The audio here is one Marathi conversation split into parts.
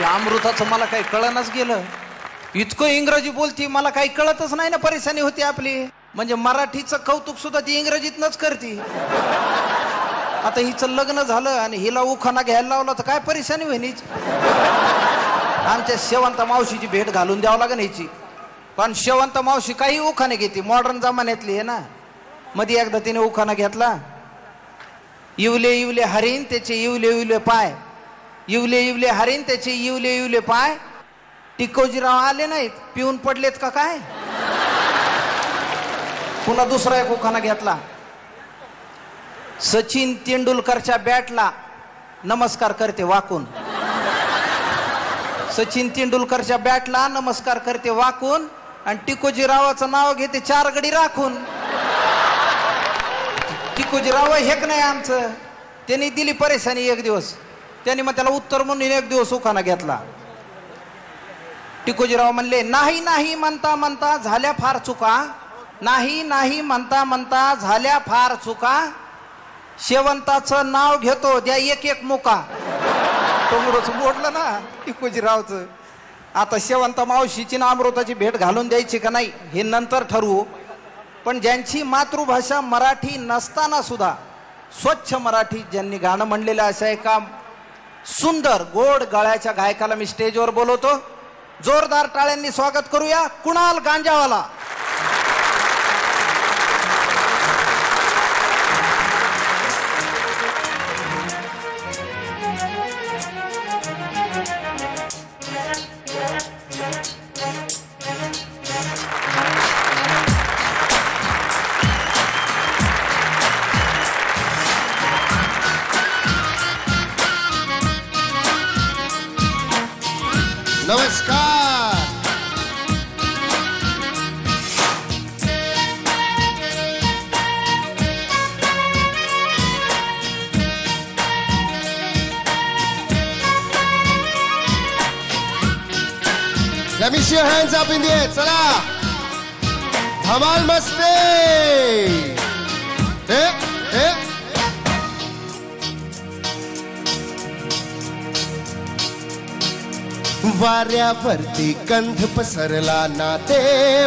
अमृताचं मला काही कळणच गेलं. इतकं इंग्रजी बोलती, मला काही कळतच नाही ना. परेशानी होती आपली. म्हणजे मराठीचं कौतुक सुद्धा ती इंग्रजीतनच करती. आता हिचं लग्न झालं आणि हिला उखाणा घ्यायला लावला तर काय परेशानी होईल हिची. आमच्या शेवंत मावशीची भेट घालून द्यावं लागेल हिची. पण शेवंत मावशी काही उखाणे घेते, मॉडर्न जमान्यातली आहे ना. मध्ये एकदा तिने उखाणा घेतला, इवले इवले हरीण त्याचे इवले इवले पाय, इवले इवले हरीण त्याचे इवले इवले पाय. टिकोजीराव आले नाहीत, पिऊन पडलेत का काय. पुन्हा दुसरा एक उखाणा घेतला, सचिन तेंडुलकरच्या बॅटला नमस्कार करते वाकून. सचिन तेंडुलकरच्या बॅटला नमस्कार करते वाकून आणि टिकोजीरावाचं नाव घेते 4 गडी राखून. टिकोजीराव हेक नाही आमचं. त्यांनी दिली परेशानी एक दिवस. त्यांनी मग त्याला उत्तर म्हणून एक दिवस उखाणा घेतला. टिकोजीराव म्हणले, नाही नाही म्हणता म्हणता झाल्या फार चुका, नाही नाही म्हणता म्हणता झाल्या फार चुका, शेवंताचं नाव घेतो द्या एक एक मुका. टोंगडोच मोडलं ना टिकोजीरावचं. आता शेवंत मावशीची ना अमृताची भेट घालून द्यायची का नाही हे नंतर ठरवू. पण ज्यांची मातृभाषा मराठी नसताना सुद्धा स्वच्छ मराठी ज्यांनी गाणं म्हणलेलं असं एका सुंदर गोड गळ्याच्या गायकाला मी स्टेजवर बोलवतो. जोरदार टाळ्यांनी स्वागत करूया कुणाल गांजावाला. नमस्कार. Let me see your hands up in the air. चला धमाल मस्ती. वाऱ्यावरती गंध पसरला नाते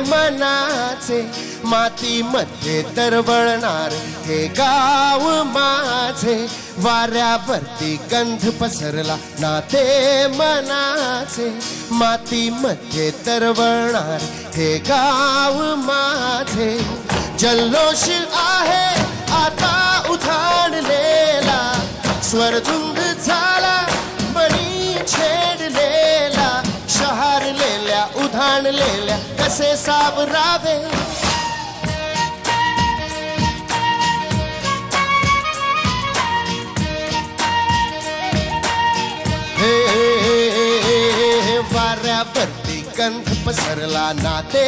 मनाचे, मातीमध्ये तरवळणार हे गाव माझे. वाऱ्यावरती गंध पसरला नाते मनाचे, मातीमध्ये तरवळणार हे गाव माझे. जल्लोष आहे आता उधाणलेला, स्वरधुंद झाला मणी छेडलेला, शहारलेल्या उधाणलेल्या कसे सावरावे. वाऱ्यावरती गंध पसरला नाते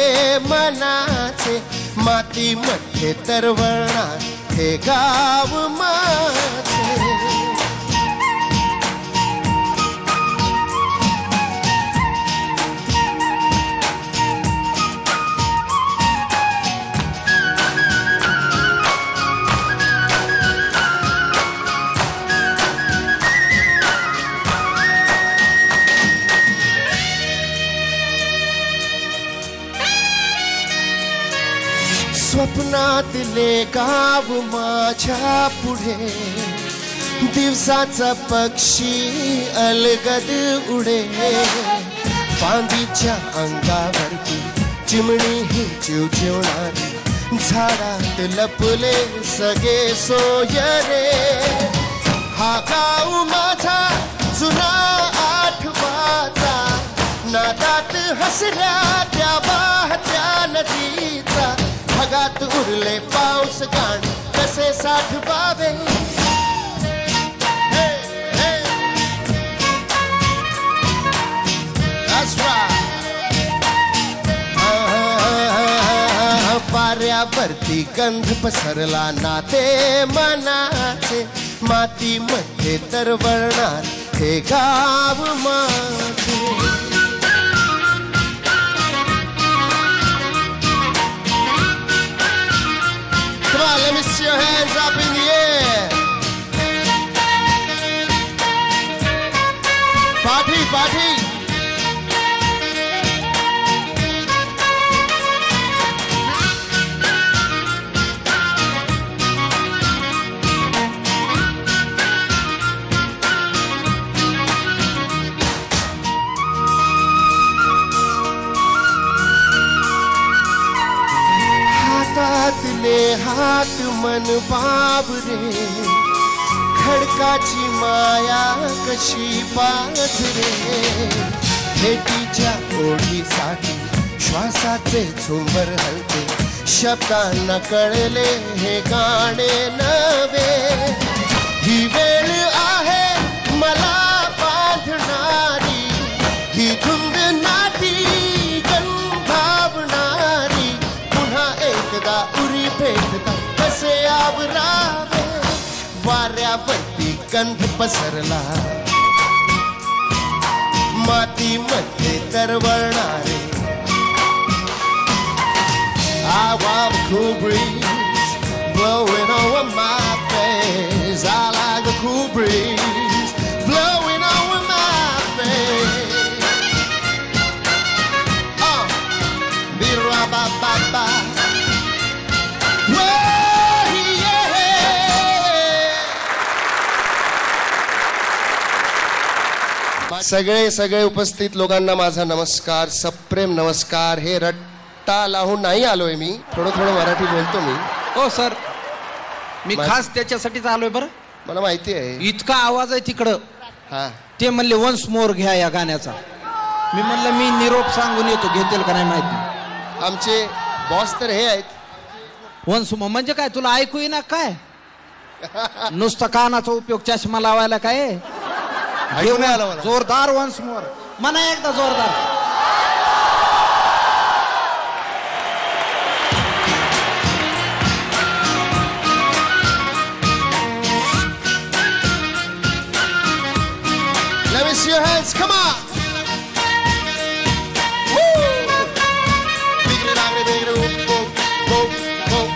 मनाचे, मातीमध्ये तरवळणार हे गाव माझे. स्वप्नातले गाव माझ्या पुढे, दिवसाचा पक्षी अलगद उडे. फांदीच्या अंगावरती चिमणी ही चिवचिवणारी, झाडात लपले सगळे सोयरे. हा गाव माझा जुना आठवाचा, नादात हसल्या त्या वाहत्या नदीचा. ढगात उरले पाऊस गाण कसे साठवावे. वाऱ्यावरती गंध पसरला नाते मनाचे, मातीमध्ये तरवळणार हे गाव माझे. Come on, let me see your hands up in the air. Party, party. मन बाबरे खडकाची माया कशी पाझरे भेटीच्या ओढीसाठी श्वासाचे झुंबर हलते शब्दांना कळले हे गाणे नवे ही वेळ आहे मला बांधणारी ही धुंद नाटी गंधावणारी पुन्हा एकदा उरी भेटता कसे आवरावे वाऱ्यावरती गंध पसरला मातीमध्ये तरवळणारे I want a cool breeze blowing over my face. I like a cool breeze blowing over my face. Be-ra-ba-ba-ba. Whoa, yeah. सगळे उपस्थित लोकांना माझा नमस्कार, सप्रेम नमस्कार. हे रट्टा लावून नाही आलोय मी, थोडं मराठी बोलतो मी. हो सर, मी खास त्याच्यासाठीच आलोय. बरं, मला माहिती आहे इतका आवाज आहे तिकडं. हा, ते म्हणले वन्स मोर घ्या या गाण्याचा. मी म्हणलं मी निरोप सांगून येतो, घेतील का नाही माहिती. आमचे बॉस तर हे आहेत. वन्स मोर म्हणजे काय, तुला ऐकू येईना काय? नुसता कानाचा उपयोग चष्मा लावायला काय? ऐकू नाही आलं मला. जोरदार वन्स मोर म्हणा एकदा जोरदार. Let me see your hands, come on. Woo! Biggity-boggity-biggity, whoop, whoop, whoop, whoop, whoop.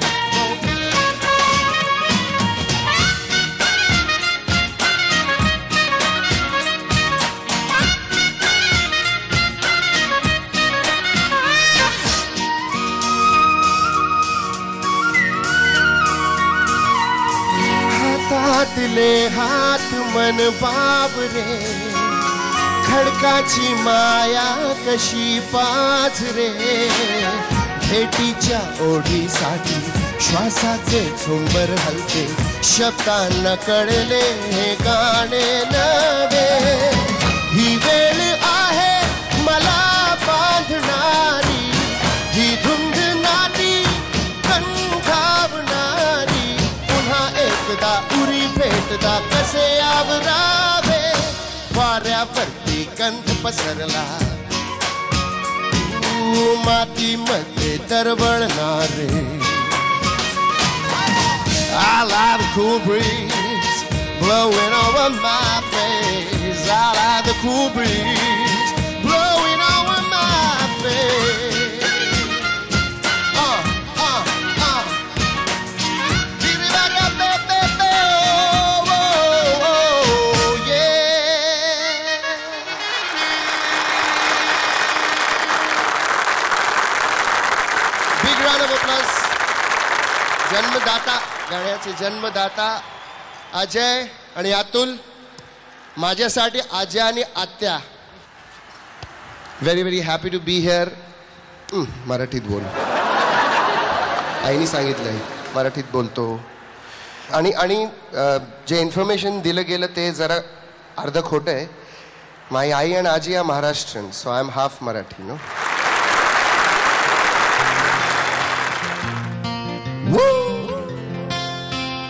हातातले हात मन बाबरे खडकाची माया कशी पाझरे भेटीच्या ओढीसाठी श्वासाचे झुंबर हलते शब्दांना कळले हे गाणे नवे ही वेळ आहे मला बांधणारी ही धुंद नाटी गंधावणारी पुन्हा एकदा उरी भेटता कसे आवरावे वाऱ्यावरती गंध पसरला मातीमध्ये तरवळणारे I like the cool breeze blowing over my face. I like the cool breeze blowing over my face. Big round of applause. जन्मदाता गाण्याचे जन्मदाता अजय आणि अतुल, माझ्यासाठी आज्या आणि आत्या. Very very happy to be here. मराठीत बोल, आईने सांगितलंय मराठीत बोलतो. आणि जे इन्फॉर्मेशन दिलं गेलं ते जरा अर्ध खोटं आहे. माझी आई आणि आजी आहे Maharashtrian, so I am half Marathi. No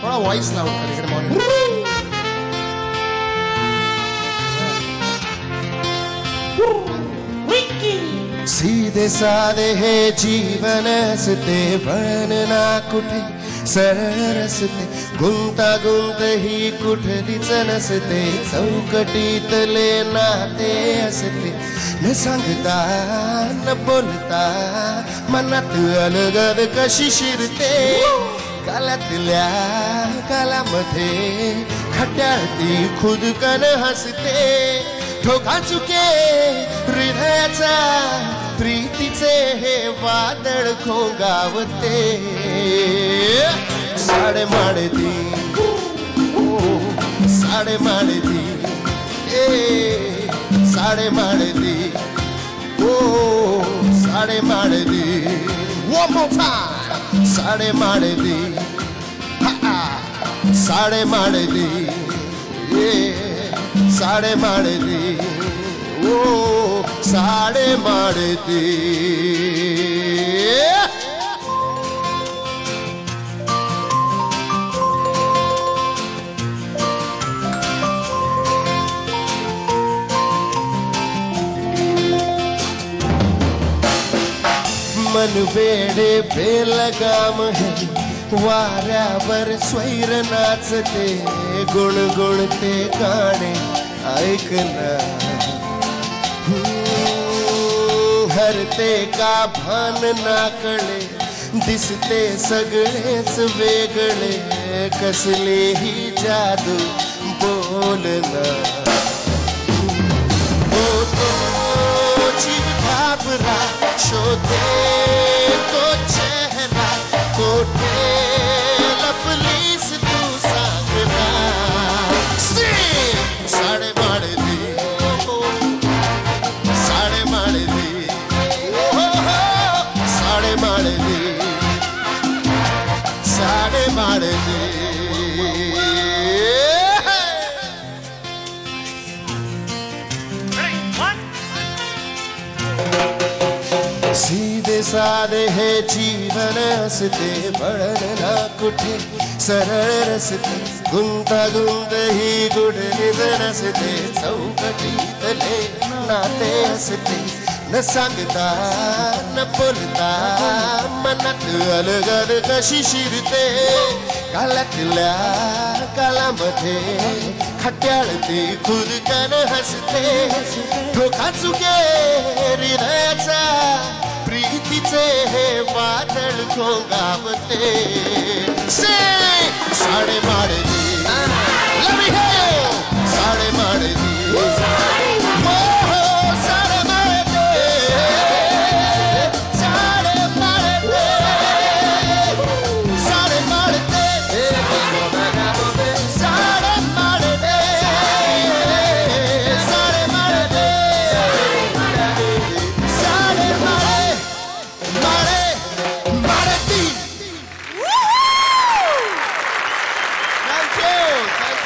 थोड़ा वॉइस लाउड कर इकडे मॉनिटर. सीधे साधे हे जीवन असते पण ना कुठे सरळ रस्ते गुंतागुंत ही कुठलीच नसते चौकटीतले नाते असते न सांगता न बोलता मनात अलगद कशी शिरते कालातल्या कालामध्ये खट्याळती खुदकन हसते ठोका चुके हृदयाचा प्रीतीचे हे वादळ खोगावते साडे माडती साडे माडती साडे माडती साडे माडती one more time साडे माडती साडे माडली साडे माडली ओ साडे माडली मन वेडे बेलगाम है वाऱ्यावर स्वैर नाचते गुणगुणते गाणे ऐकना हरते का भान नाकळे दिसते सगळेच वेगळे कसले ही जादू बोलना घाबरा शोधे तो चेहरा कोठे लपलीस तू सांगना साडे माडली साडे माडली साडे माडली साडे माडली सीधे साधे हे जीवन असते बळण ना कुठे सरळ रस्ते गुंतागुंत ही गुढलीच नसते चौकटीतले नाते असते न सांगता न बोलता मनात अलगद कशी शिरते कालातल्या कालामध्ये खट्याळते खुदकन हसते धोका चुके हृदयाचा प्रीतीचे हे वादळ घोंगावते साडे माडली साडे माडली Thank you.